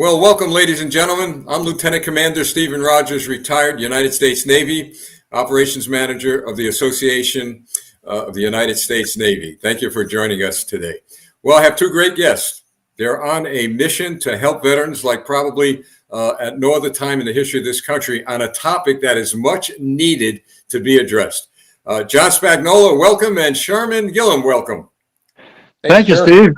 Well, welcome, ladies and gentlemen. I'm Lieutenant Commander Stephen Rogers, retired United States Navy, Operations Manager of the Association of the United States Navy. Thank you for joining us today. Well, I have two great guests. They're on a mission to help veterans like probably at no other time in the history of this country on a topic that is much needed to be addressed. John Spagnola, welcome, and Sherman Gillums, welcome. Thank you, Steve.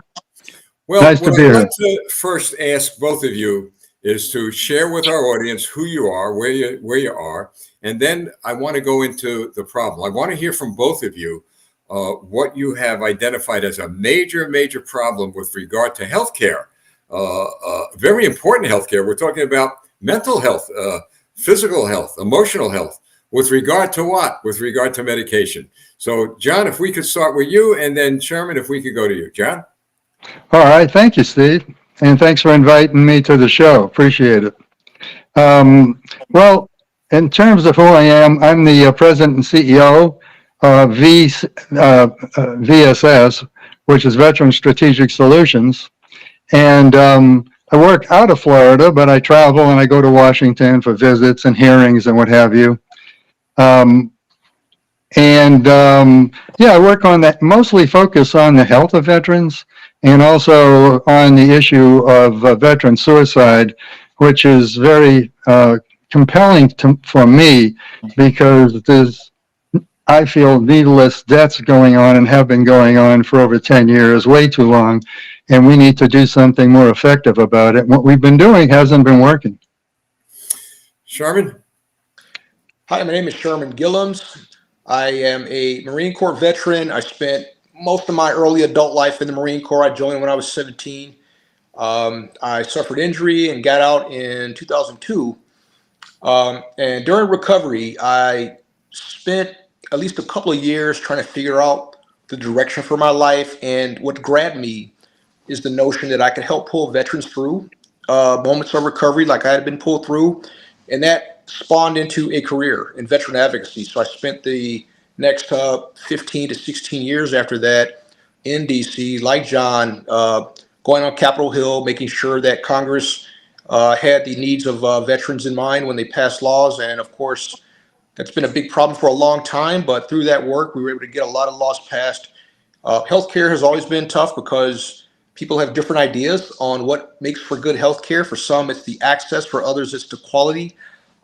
Well, nice to what be I'd here. like to first ask both of you is to share with our audience who you are, where you are, and then I want to go into the problem. I want to hear from both of you what you have identified as a major problem with regard to healthcare. Very important healthcare. We're talking about mental health, physical health, emotional health. With regard to what? With regard to medication. So, John, if we could start with you, and then Sherman, if we could go to you. John? All right. Thank you, Steve. And thanks for inviting me to the show. Appreciate it. Well, in terms of who I am, I'm the president and CEO of VSS, which is Veteran Strategic Solutions. And I work out of Florida, but I travel and I go to Washington for visits and hearings and what have you. Yeah, I work on that, mostly focus on the health of veterans and also on the issue of veteran suicide, which is very compelling for me because there's, I feel, needless deaths going on and have been going on for over 10 years, way too long, and we need to do something more effective about it. What we've been doing hasn't been working. Sherman? Hi, my name is Sherman Gillums. I am a Marine Corps veteran. I spent most of my early adult life in the Marine Corps. I joined when I was 17. I suffered injury and got out in 2002. And during recovery, I spent at least a couple of years trying to figure out the direction for my life. And what grabbed me is the notion that I could help pull veterans through moments of recovery like I had been pulled through. And that spawned into a career in veteran advocacy. So I spent the next 15 to 16 years after that in DC, like John, going on Capitol Hill, making sure that Congress had the needs of veterans in mind when they passed laws. And of course, that's been a big problem for a long time. But through that work, we were able to get a lot of laws passed. Healthcare has always been tough because people have different ideas on what makes for good healthcare. For some, it's the access. For others, it's the quality.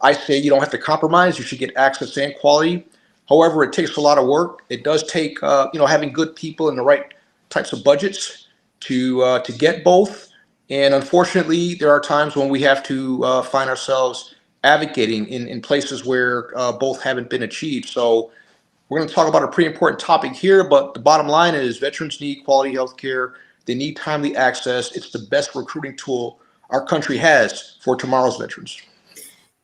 I say you don't have to compromise. You should get access and quality. However, it takes a lot of work. It does take, having good people in the right types of budgets to get both. And unfortunately, there are times when we have to find ourselves advocating in places where both haven't been achieved. So we're going to talk about a pretty important topic here, but the bottom line is veterans need quality health care. They need timely access. It's the best recruiting tool our country has for tomorrow's veterans.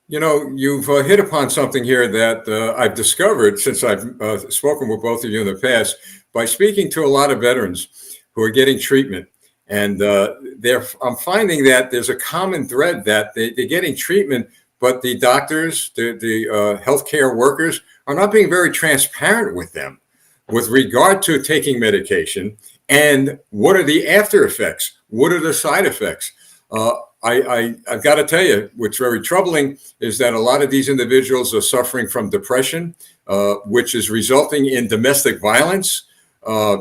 You know, you've hit upon something here that I've discovered since I've spoken with both of you in the past by speaking to a lot of veterans who are getting treatment. And I'm finding that there's a common thread that they're getting treatment, but the doctors, the healthcare workers are not being very transparent with them with regard to taking medication and what are the after effects? What are the side effects? I've got to tell you, what's very troubling is that a lot of these individuals are suffering from depression, which is resulting in domestic violence.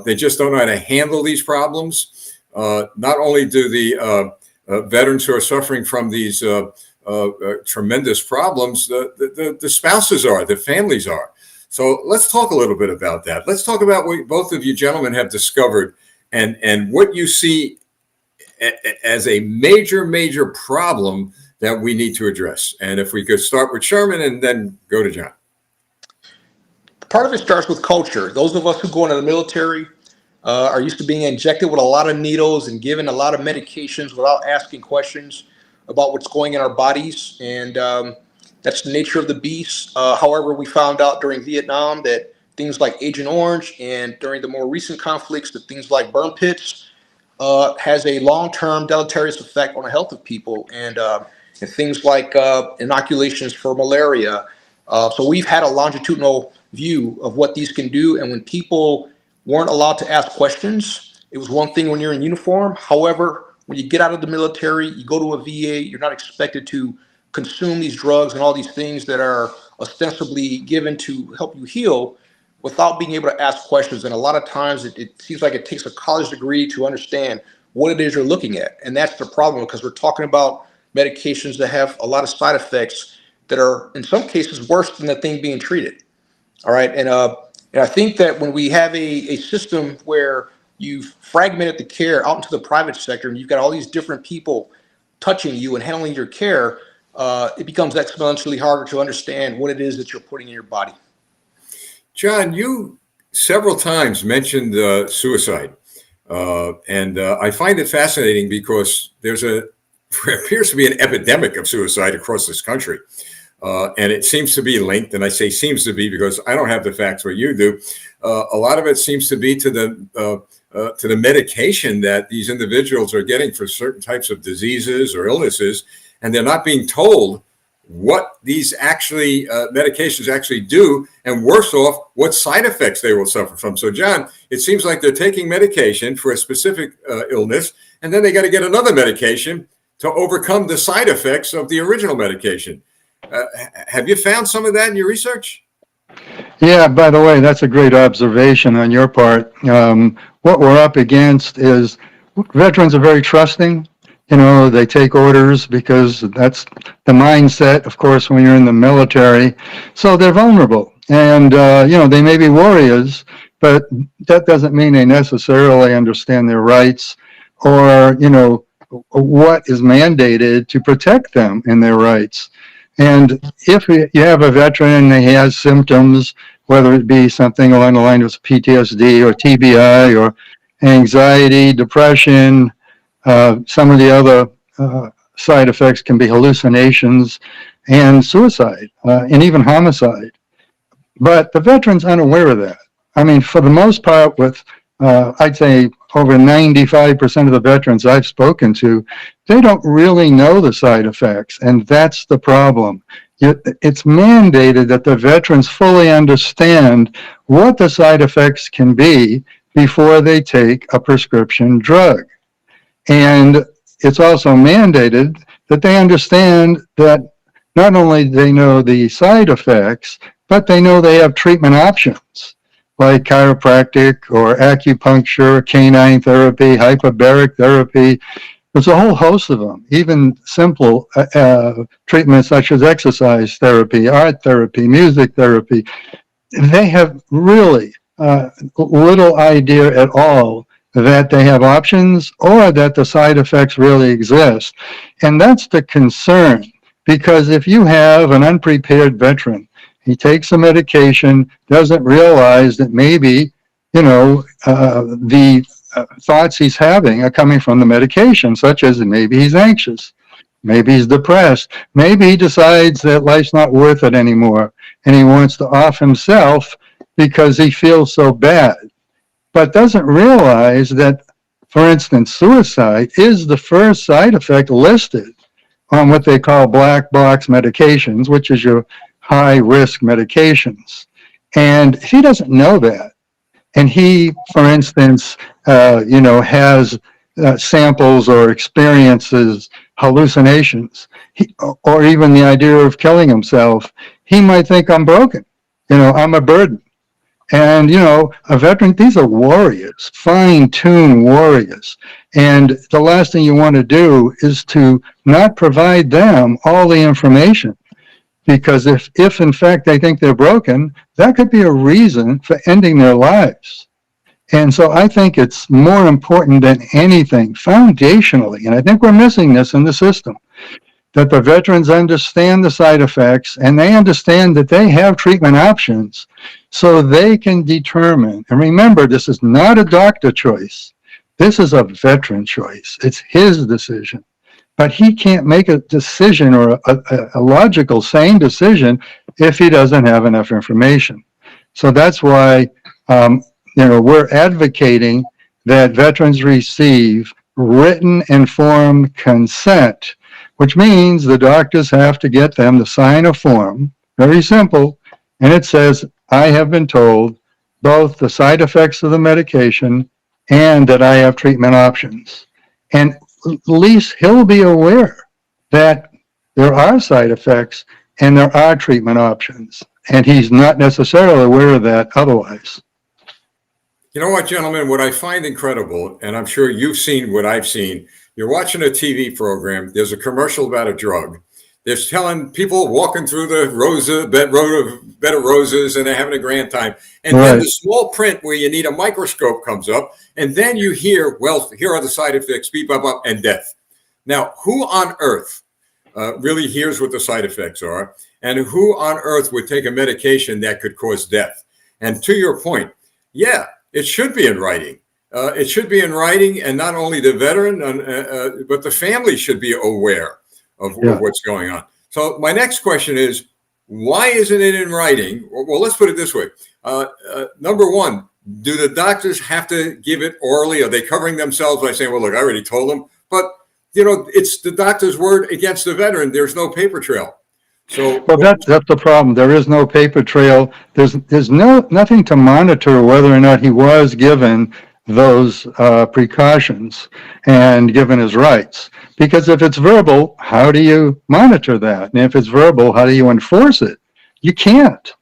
They just don't know how to handle these problems. Not only do the veterans who are suffering from these tremendous problems, the spouses are, the families are. So let's talk a little bit about that. Let's talk about what both of you gentlemen have discovered and what you see as a major problem that we need to address. And if we could start with Sherman and then go to John. Part of it starts with culture. Those of us who go into the military are used to being injected with a lot of needles and given a lot of medications without asking questions about what's going in our bodies. And that's the nature of the beast. However, we found out during Vietnam that things like Agent Orange and during the more recent conflicts, that things like burn pits has a long-term deleterious effect on the health of people, and things like inoculations for malaria. So we've had a longitudinal view of what these can do. And when people weren't allowed to ask questions, it was one thing when you're in uniform. However, when you get out of the military, you go to a VA, you're not expected to consume these drugs and all these things that are ostensibly given to help you heal without being able to ask questions. And a lot of times it seems like it takes a college degree to understand what it is you're looking at. And that's the problem, because we're talking about medications that have a lot of side effects that are in some cases worse than the thing being treated. All right. And I think that when we have a system where you've fragmented the care out into the private sector and you've got all these different people touching you and handling your care, it becomes exponentially harder to understand what it is that you're putting in your body. John, you several times mentioned suicide. And I find it fascinating because there appears to be an epidemic of suicide across this country. And it seems to be linked, and I say seems to be because I don't have the facts what you do. A lot of it seems to be to the medication that these individuals are getting for certain types of diseases or illnesses, and they're not being told what these medications actually do, and worse off, what side effects they will suffer from. So, John, it seems like they're taking medication for a specific illness, and then they got to get another medication to overcome the side effects of the original medication. Have you found some of that in your research? Yeah, by the way, that's a great observation on your part. What we're up against is veterans are very trusting. You know, they take orders because that's the mindset, of course, when you're in the military. So they're vulnerable. And, they may be warriors, but that doesn't mean they necessarily understand their rights or, what is mandated to protect them in their rights. And if you have a veteran and he has symptoms, whether it be something along the lines of PTSD or TBI or anxiety, depression, some of the other side effects can be hallucinations and suicide and even homicide. But the veteran's unaware of that. I mean, for the most part, with I'd say over 95% of the veterans I've spoken to, they don't really know the side effects, and that's the problem. It's mandated that the veterans fully understand what the side effects can be before they take a prescription drug. And it's also mandated that they understand that not only do they know the side effects, but they know they have treatment options like chiropractic or acupuncture, canine therapy, hyperbaric therapy. There's a whole host of them, even simple treatments such as exercise therapy, art therapy, music therapy. They have really little idea at all that they have options or that the side effects really exist. And that's the concern, because if you have an unprepared veteran, he takes a medication, doesn't realize that maybe, the thoughts he's having are coming from the medication, such as maybe he's anxious, maybe he's depressed, maybe he decides that life's not worth it anymore and he wants to off himself because he feels so bad, but doesn't realize that, for instance, suicide is the first side effect listed on what they call black box medications, which is your high risk medications. And if he doesn't know that, and he, for instance, has samples or experiences, hallucinations, or even the idea of killing himself, he might think, I'm broken, I'm a burden. And, a veteran, these are warriors, fine-tuned warriors. And the last thing you want to do is to not provide them all the information. Because if in fact they think they're broken, that could be a reason for ending their lives. And so I think it's more important than anything, foundationally, and I think we're missing this in the system, that the veterans understand the side effects and they understand that they have treatment options so they can determine. And remember, this is not a doctor choice. This is a veteran choice. It's his decision. But he can't make a decision or a logical, sane decision if he doesn't have enough information. So that's why, we're advocating that veterans receive written informed consent, which means the doctors have to get them to sign a form, very simple, and it says, I have been told both the side effects of the medication and that I have treatment options. And at least he'll be aware that there are side effects and there are treatment options. And he's not necessarily aware of that otherwise. You know what, gentlemen, what I find incredible, and I'm sure you've seen what I've seen, you're watching a TV program, there's a commercial about a drug. They're telling people walking through the bed of roses and they're having a grand time. And then the small print where you need a microscope comes up, and then you hear, well, here are the side effects, beep, bop, bop, and death. Now, who on earth really hears what the side effects are? And who on earth would take a medication that could cause death? And to your point, yeah, it should be in writing. It should be in writing, and not only the veteran, but the family should be aware of what's going on. So my next question is, why isn't it in writing? Well, let's put it this way. Number one, do the doctors have to give it orally? Are they covering themselves by saying, well, look, I already told them? But, it's the doctor's word against the veteran. There's no paper trail. So, well, that's the problem. There is no paper trail. There's nothing to monitor whether or not he was given those precautions and given his rights. Because if it's verbal, how do you monitor that? And if it's verbal, how do you enforce it? You can't.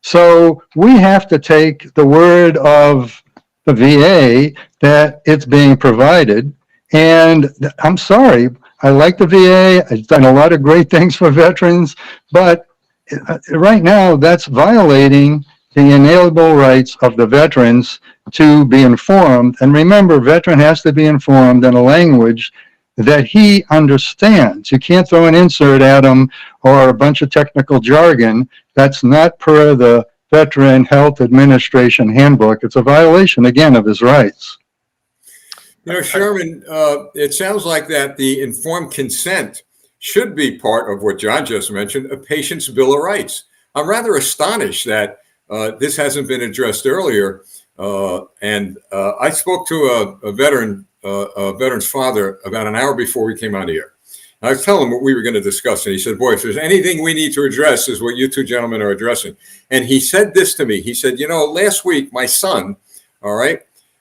So we have to take the word of the VA that it's being provided. And I'm sorry, I like the VA. It's done a lot of great things for veterans, but right now that's violating the inalienable rights of the veterans to be informed. And remember, veteran has to be informed in a language that he understands. You can't throw an insert at him or a bunch of technical jargon. That's not per the Veteran Health Administration handbook. It's a violation, again, of his rights. Sherman, it sounds like that the informed consent should be part of what John just mentioned, a patient's Bill of Rights. I'm rather astonished that this hasn't been addressed earlier. And I spoke to a veteran's father about an hour before we came on the air. I was telling him what we were going to discuss, and he said, boy, if there's anything we need to address is what you two gentlemen are addressing. And he said this to me. He said, last week, my son, all right,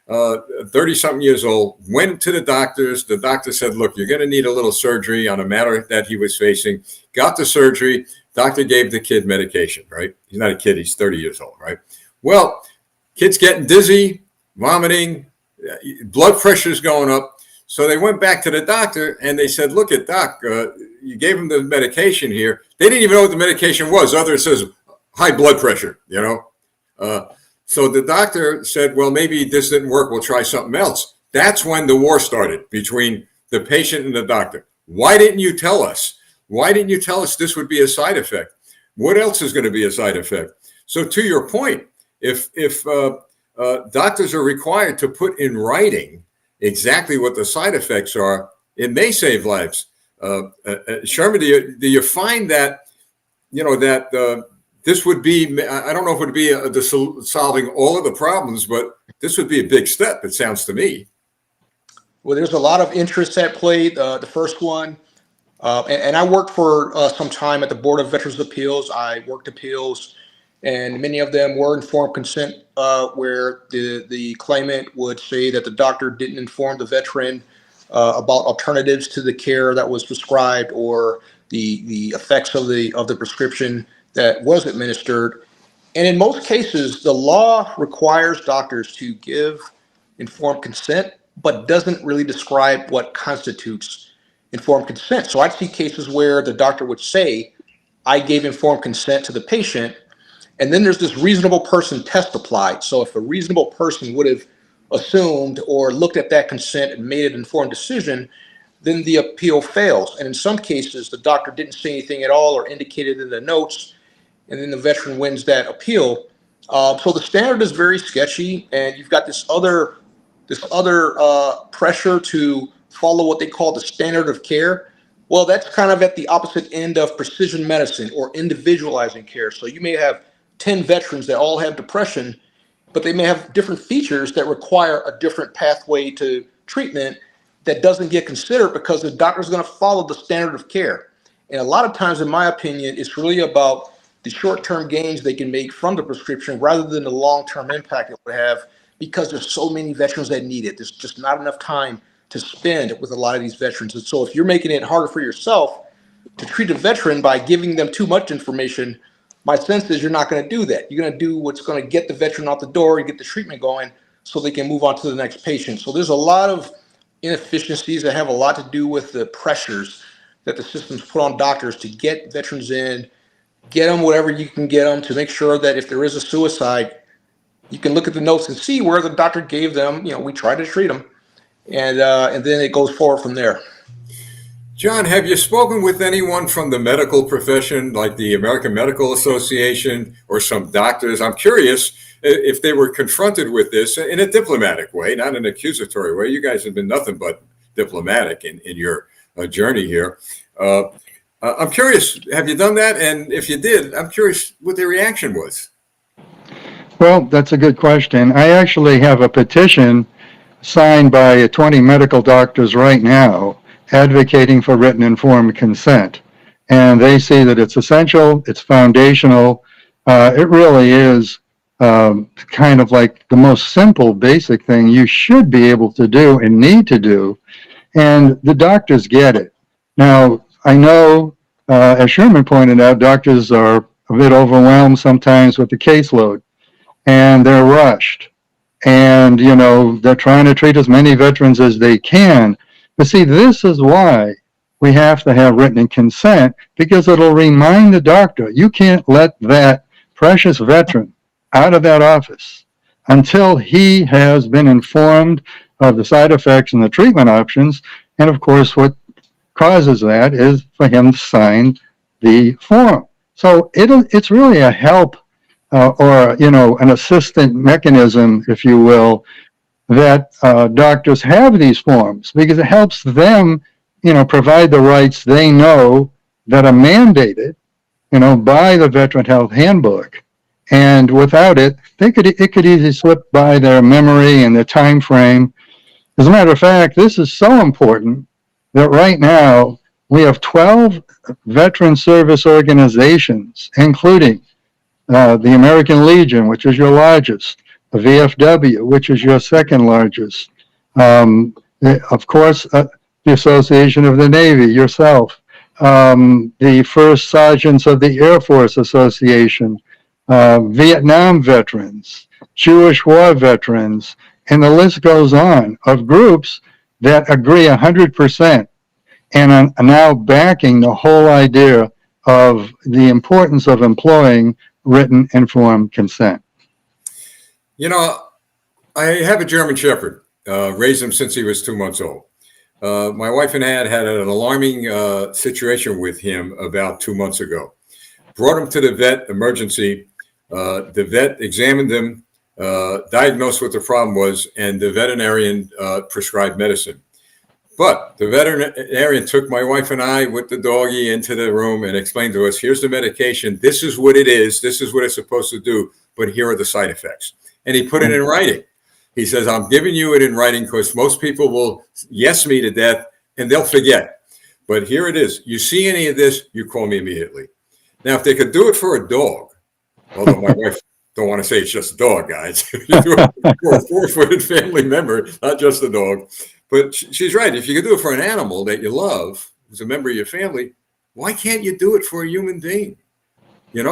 30-something years old, went to the doctors. The doctor said, look, you're going to need a little surgery on a matter that he was facing. Got the surgery. Doctor gave the kid medication, right? He's not a kid. He's 30 years old, right? Well, kid's getting dizzy, vomiting, blood pressure's going up. So they went back to the doctor and they said, look at doc, you gave him the medication here. They didn't even know what the medication was. Other it says high blood pressure, So the doctor said, well, maybe this didn't work. We'll try something else. That's when the war started between the patient and the doctor. Why didn't you tell us? Why didn't you tell us this would be a side effect? What else is going to be a side effect? So to your point, if doctors are required to put in writing exactly what the side effects are, it may save lives. Sherman, do you find that, this would be, I don't know if it would be solving all of the problems, but this would be a big step, it sounds to me. Well, there's a lot of interests at play. The first one, and I worked for some time at the Board of Veterans Appeals. I worked appeals, and many of them were informed consent, where the claimant would say that the doctor didn't inform the veteran about alternatives to the care that was prescribed or the effects of the prescription that was administered. And in most cases, the law requires doctors to give informed consent, but doesn't really describe what constitutes informed consent. So I'd see cases where the doctor would say, I gave informed consent to the patient, and then there's this reasonable person test applied. So if a reasonable person would have assumed or looked at that consent and made an informed decision, then the appeal fails. And in some cases, the doctor didn't say anything at all or indicated in the notes, and then the veteran wins that appeal. So the standard is very sketchy, and you've got this other pressure to follow what they call the standard of care. Well, that's kind of at the opposite end of precision medicine or individualizing care. So you may have 10 veterans that all have depression, but they may have different features that require a different pathway to treatment that doesn't get considered because the doctor is going to follow the standard of care. And a lot of times, in my opinion, it's really about the short-term gains they can make from the prescription rather than the long-term impact it would have, because there's so many veterans that need it. There's just not enough time to spend with a lot of these veterans. And so if you're making it harder for yourself to treat a veteran by giving them too much information, my sense is you're not going to do that. You're going to do what's going to get the veteran out the door and get the treatment going so they can move on to the next patient. So there's a lot of inefficiencies that have a lot to do with the pressures that the systems put on doctors to get veterans in, get them whatever you can get them, to make sure that if there is a suicide, you can look at the notes and see where the doctor gave them, we try to treat them, and then it goes forward from there. John, have you spoken with anyone from the medical profession, like the American Medical Association or some doctors? I'm curious if they were confronted with this in a diplomatic way, not an accusatory way. You guys have been nothing but diplomatic in your journey here. I'm curious, have you done that? And if you did, I'm curious what the reaction was. Well, that's a good question. I actually have a petition signed by 20 medical doctors right now advocating for written informed consent. And they see that it's essential, it's foundational. It really is kind of like the most simple, basic thing you should be able to do and need to do. And the doctors get it. Now, I know, as Sherman pointed out, doctors are a bit overwhelmed sometimes with the caseload, and they're rushed. And, they're trying to treat as many veterans as they can. But see, this is why we have to have written consent, because it'll remind the doctor, you can't let that precious veteran out of that office until he has been informed of the side effects and the treatment options. And of course, what causes that is for him to sign the form. So it's really a help or an assistant mechanism, if you will, that doctors have these forms, because it helps them, provide the rights they know that are mandated, by the Veteran Health Handbook. And without it, it could easily slip by their memory and their time frame. As a matter of fact, this is so important that right now we have 12 veteran service organizations, including the American Legion, which is your largest, the VFW, which is your second largest, of course, the Association of the Navy, yourself, the First Sergeants of the Air Force Association, Vietnam veterans, Jewish war veterans, and the list goes on of groups that agree 100% and are now backing the whole idea of the importance of employing written informed consent. I have a German Shepherd, raised him since he was 2 months old. My wife and I had an alarming situation with him about 2 months ago. Brought him to the vet emergency. The vet examined him, diagnosed what the problem was, and the veterinarian prescribed medicine. But the veterinarian took my wife and I with the doggy into the room and explained to us, here's the medication. This is what it is. This is what it's supposed to do. But here are the side effects. And he put it in writing. He says, I'm giving you it in writing because most people will yes me to death and they'll forget. But here it is. You see any of this, you call me immediately. Now, if they could do it for a dog, although my wife don't want to say it's just a dog, guys. You do it for a 4-footed family member, not just a dog. But she's right. If you could do it for an animal that you love, as a member of your family, why can't you do it for a human being? It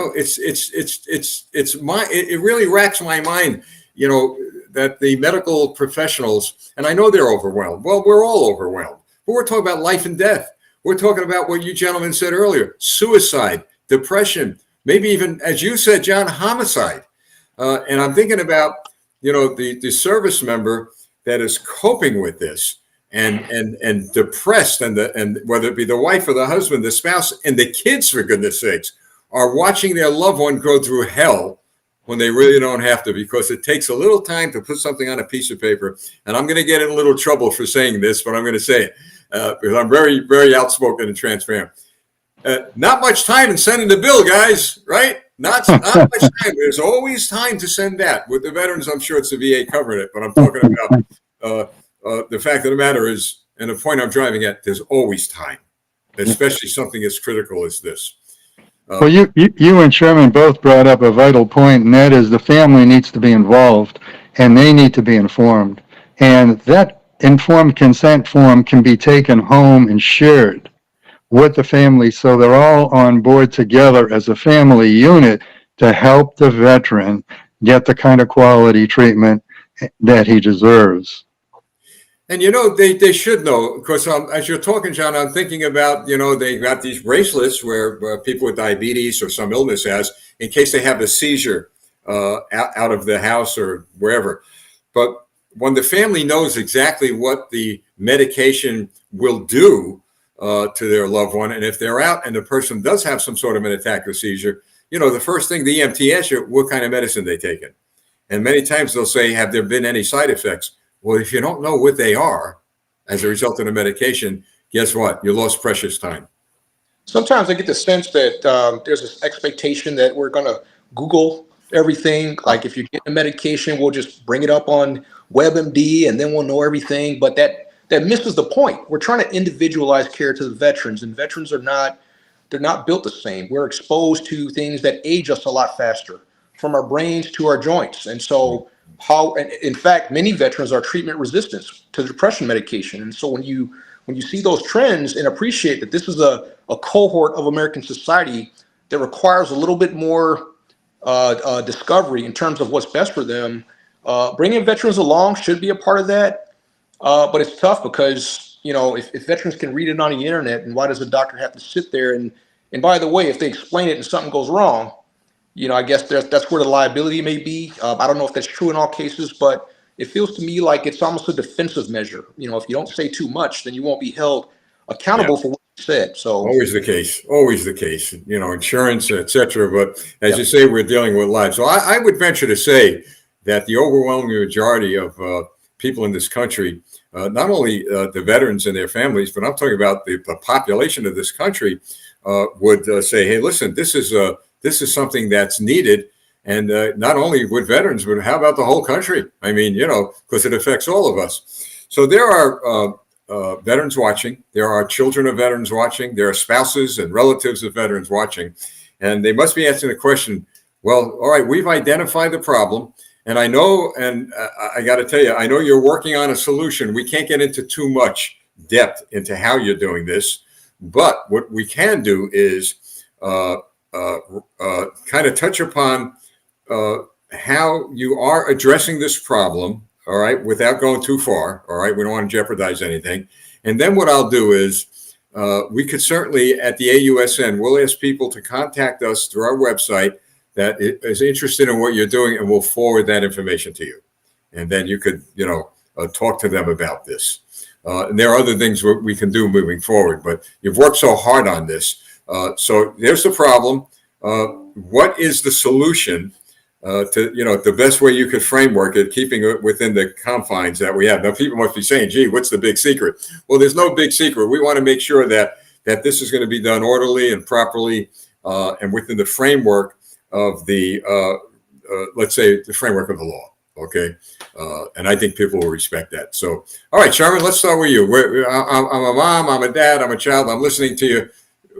really racks my mind, that the medical professionals, and I know they're overwhelmed. Well, we're all overwhelmed, but we're talking about life and death. We're talking about what you gentlemen said earlier, suicide, depression, maybe even, as you said, John, homicide. And I'm thinking about, the service member that is coping with this and depressed, and whether it be the wife or the husband, the spouse, and the kids, for goodness sakes, are watching their loved one go through hell when they really don't have to, because it takes a little time to put something on a piece of paper. And I'm going to get in a little trouble for saying this, but I'm going to say it because I'm very, very outspoken and transparent. Not much time in sending the bill, guys, right? Not much time. There's always time to send that. With the veterans, I'm sure it's the VA covering it, but I'm talking about the fact of the matter is, and the point I'm driving at, there's always time, especially something as critical as this. Well, you and Sherman both brought up a vital point, and that is the family needs to be involved, and they need to be informed. And that informed consent form can be taken home and shared with the family so they're all on board together as a family unit to help the veteran get the kind of quality treatment that he deserves. And they should know, because as you're talking, John, I'm thinking about, they got these bracelets where people with diabetes or some illness has, in case they have a seizure out of the house or wherever. But when the family knows exactly what the medication will do to their loved one, and if they're out and the person does have some sort of an attack or seizure, the first thing the EMT asks you, what kind of medicine they taken? And many times they'll say, have there been any side effects? Well, if you don't know what they are as a result of the medication, guess what? You lost precious time. Sometimes I get the sense that there's this expectation that we're going to Google everything. Like if you get a medication, we'll just bring it up on WebMD and then we'll know everything. But that misses the point. We're trying to individualize care to the veterans, and veterans they're not built the same. We're exposed to things that age us a lot faster, from our brains to our joints. And so in fact, many veterans are treatment resistant to depression medication. And so when you see those trends and appreciate that this is a cohort of American society that requires a little bit more discovery in terms of what's best for them, bringing veterans along should be a part of that. But it's tough because, if veterans can read it on the internet, and why does the doctor have to sit there? And by the way, if they explain it and something goes wrong, I guess that's where the liability may be. I don't know if that's true in all cases, but it feels to me like it's almost a defensive measure. If you don't say too much, then you won't be held accountable for what you said. So always the case, insurance, etc. But as you say, we're dealing with lives. So I would venture to say that the overwhelming majority of people in this country, not only the veterans and their families, but I'm talking about the population of this country, would say, hey, listen, this is something that's needed. And not only with veterans, but how about the whole country? I mean, because it affects all of us. So there are veterans watching. There are children of veterans watching. There are spouses and relatives of veterans watching. And they must be asking the question, well, all right, we've identified the problem. And I know, and I got to tell you, I know you're working on a solution. We can't get into too much depth into how you're doing this. But what we can do is kind of touch upon how you are addressing this problem, all right, without going too far, all right? We don't want to jeopardize anything. And then what I'll do is we could certainly, at the AUSN, we'll ask people to contact us through our website that is interested in what you're doing, and we'll forward that information to you. And then you could, talk to them about this. And there are other things we can do moving forward, but you've worked so hard on this. So there's the problem. What is the solution to, the best way you could framework it, keeping it within the confines that we have? Now, people must be saying, gee, what's the big secret? Well, there's no big secret. We want to make sure that this is going to be done orderly and properly and within the framework of the, let's say, the framework of the law. Okay. And I think people will respect that. So, all right, Sherman, let's start with you. I'm a mom, I'm a dad, I'm a child, I'm listening to you.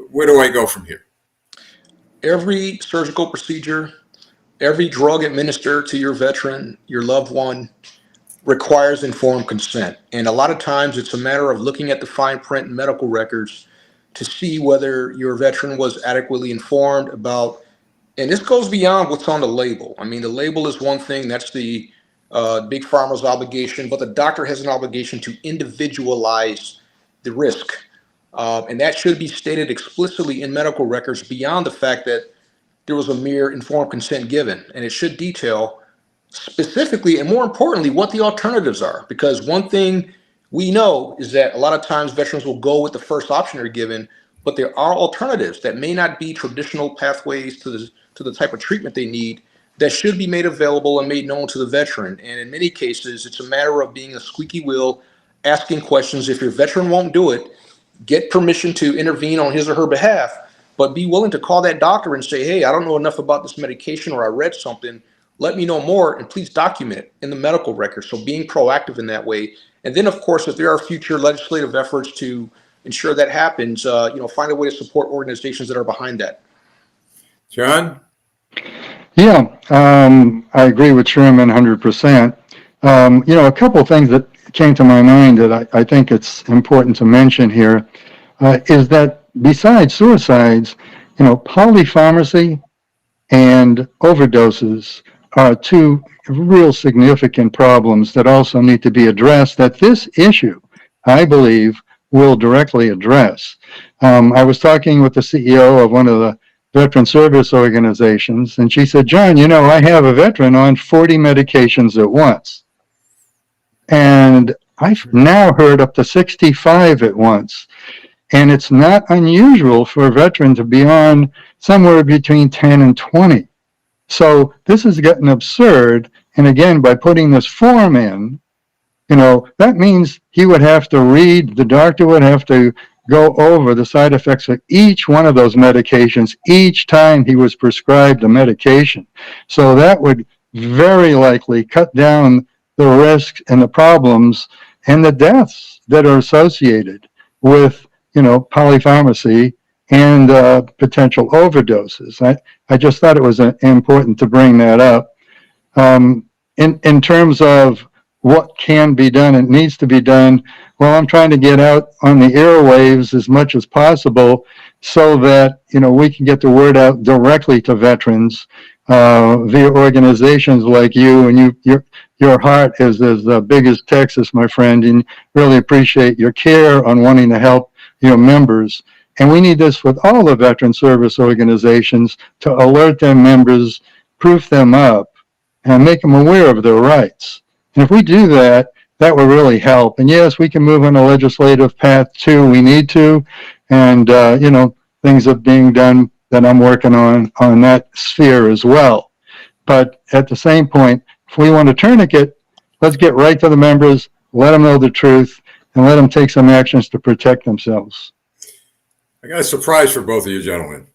Where do I go from here? Every surgical procedure, every drug administered to your veteran, your loved one, requires informed consent. And a lot of times it's a matter of looking at the fine print in medical records to see whether your veteran was adequately informed about, and this goes beyond what's on the label. I mean, the label is one thing, that's the big pharma's obligation, but the doctor has an obligation to individualize the risk. And that should be stated explicitly in medical records beyond the fact that there was a mere informed consent given. And it should detail specifically and more importantly what the alternatives are. Because one thing we know is that a lot of times veterans will go with the first option they're given, but there are alternatives that may not be traditional pathways to the type of treatment they need that should be made available and made known to the veteran. And in many cases, it's a matter of being a squeaky wheel, asking questions. If your veteran won't do it, get permission to intervene on his or her behalf, but be willing to call that doctor and say, hey, I don't know enough about this medication, or I read something, let me know more, and please document it in the medical record. So being proactive in that way. And then, of course, if there are future legislative efforts to ensure that happens, find a way to support organizations that are behind that. John? Yeah, I agree with Sherman 100%. A couple of things that came to my mind that I think it's important to mention here is that besides suicides, polypharmacy and overdoses are two real significant problems that also need to be addressed that this issue, I believe, will directly address. I was talking with the CEO of one of the veteran service organizations, and she said, John, I have a veteran on 40 medications at once. And I've now heard up to 65 at once. And it's not unusual for a veteran to be on somewhere between 10 and 20. So this is getting absurd. And again, by putting this form in, that means he would have to read, the doctor would have to go over the side effects of each one of those medications each time he was prescribed a medication. So that would very likely cut down the risks and the problems and the deaths that are associated with, polypharmacy and potential overdoses. I just thought it was important to bring that up. In terms of what can be done and needs to be done, well, I'm trying to get out on the airwaves as much as possible so that, we can get the word out directly to veterans via organizations like you. And your heart is as big as Texas, my friend, and really appreciate your care on wanting to help your members. And we need this with all the veteran service organizations to alert their members, proof them up, and make them aware of their rights. And if we do that, that will really help. And yes, we can move on a legislative path too. We need to. And, things are being done that I'm working on that sphere as well. But at the same point, if we want to tourniquet, let's get right to the members, let them know the truth, and let them take some actions to protect themselves. I got a surprise for both of you gentlemen.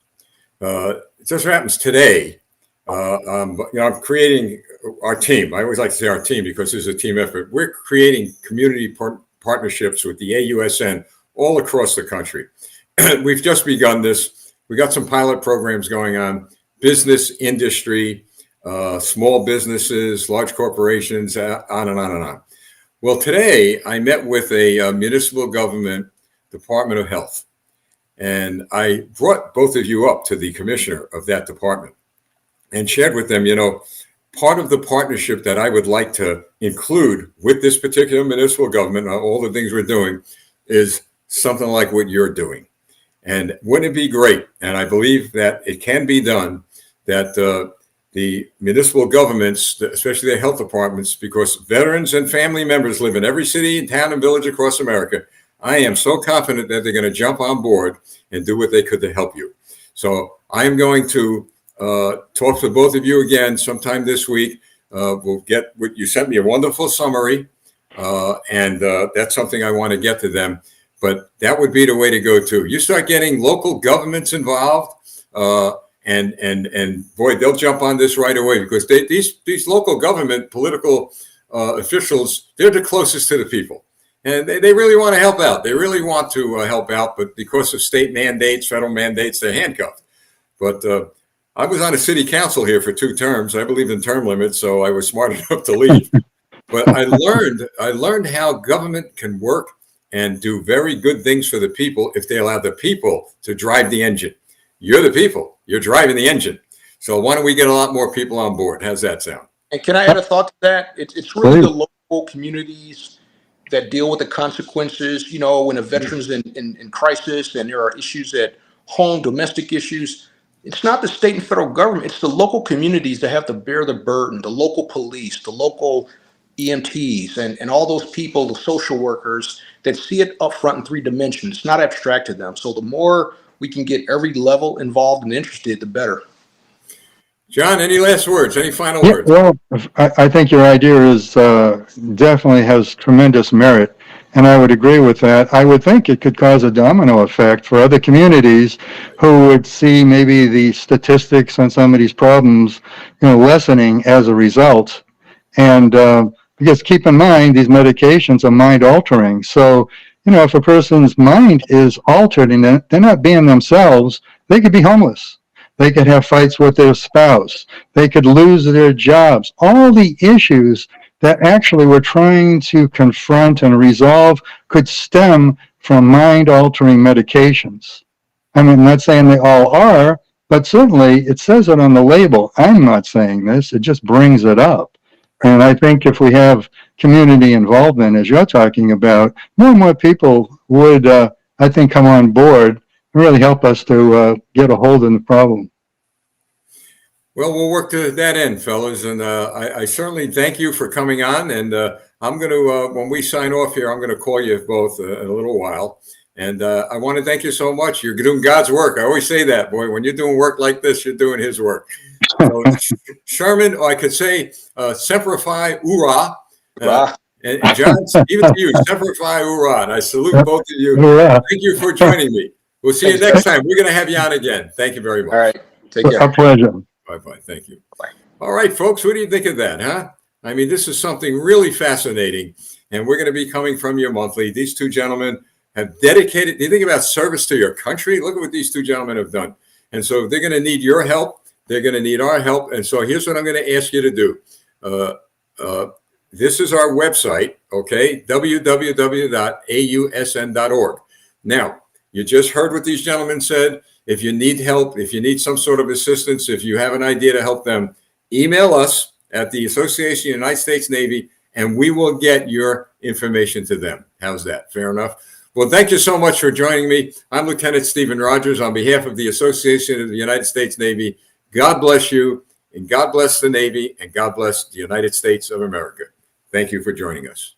It just happens today. I'm creating our team. I always like to say our team because this is a team effort. We're creating community partnerships with the AUSN all across the country. We've just begun this. We got some pilot programs going on, business, industry, small businesses, large corporations, on and on and on. Well, today I met with a municipal government Department of Health, and I brought both of you up to the commissioner of that department and shared with them, part of the partnership that I would like to include with this particular municipal government, all the things we're doing, is something like what you're doing. And wouldn't it be great? And I believe that it can be done, that the municipal governments, especially the health departments, because veterans and family members live in every city, town, and village across America. I am so confident that they're going to jump on board and do what they could to help you. So I am going to talk to both of you again sometime this week. We'll get what you sent me, a wonderful summary, and that's something I want to get to them. But that would be the way to go too. You start getting local governments involved, and boy, they'll jump on this right away because these local government political officials, they're the closest to the people, and they really want to help out. They really want to help out, but because of state mandates, federal mandates, they're handcuffed. But I was on a city council here for 2 terms. I believe in term limits, so I was smart enough to leave. But I learned how government can work and do very good things for the people if they allow the people to drive the engine. You're the people. You're driving the engine. So why don't we get a lot more people on board? How's that sound? And can I add a thought to that? It's really the local communities that deal with the consequences, when a veteran's in crisis and there are issues at home, domestic issues. It's not the state and federal government. It's the local communities that have to bear the burden, the local police, the local EMTs, and all those people, the social workers that see it up front in 3 dimensions. It's not abstract to them. So the more we can get every level involved and interested, the better. John, any last words? Any final words? Well, I think your idea is definitely has tremendous merit, and I would agree with that. I would think it could cause a domino effect for other communities who would see maybe the statistics on some of these problems, lessening as a result. And because keep in mind, these medications are mind altering. So, if a person's mind is altered and they're not being themselves, they could be homeless. They could have fights with their spouse. They could lose their jobs. All the issues that actually we're trying to confront and resolve could stem from mind-altering medications. I mean, I'm not saying they all are, but certainly it says it on the label. I'm not saying this, it just brings it up. And I think if we have community involvement, as you're talking about, more and more people would, I think, come on board and really help us to get a hold of the problem. Well, we'll work to that end, fellas. And I certainly thank you for coming on. And I'm going to, when we sign off here, I'm going to call you both in a little while. And I want to thank you so much. You're doing God's work. I always say that, boy. When you're doing work like this, you're doing His work. So, Sherman, or I could say, Semper Fi, Ura. And John, even to you, Semper Fi, Ura. And I salute both of you. Thank you for joining me. We'll see you next time. We're going to have you on again. Thank you very much. All right. Take care. A pleasure. Bye-bye. Thank you. Bye. All right, folks. What do you think of that, huh? I mean, this is something really fascinating. And we're going to be coming from you monthly. These two gentlemen have dedicated. You think about service to your country. Look at what these two gentlemen have done. And so they're going to need your help. They're going to need our help. And so here's what I'm going to ask you to do. This is our website, okay? www.ausn.org. Now, you just heard what these gentlemen said. If you need help, if you need some sort of assistance, if you have an idea to help them, email us at the Association of the United States Navy, and we will get your information to them. How's that? Fair enough? Well, thank you so much for joining me. I'm Lieutenant Stephen Rogers on behalf of the Association of the United States Navy. God bless you, and God bless the Navy, and God bless the United States of America. Thank you for joining us.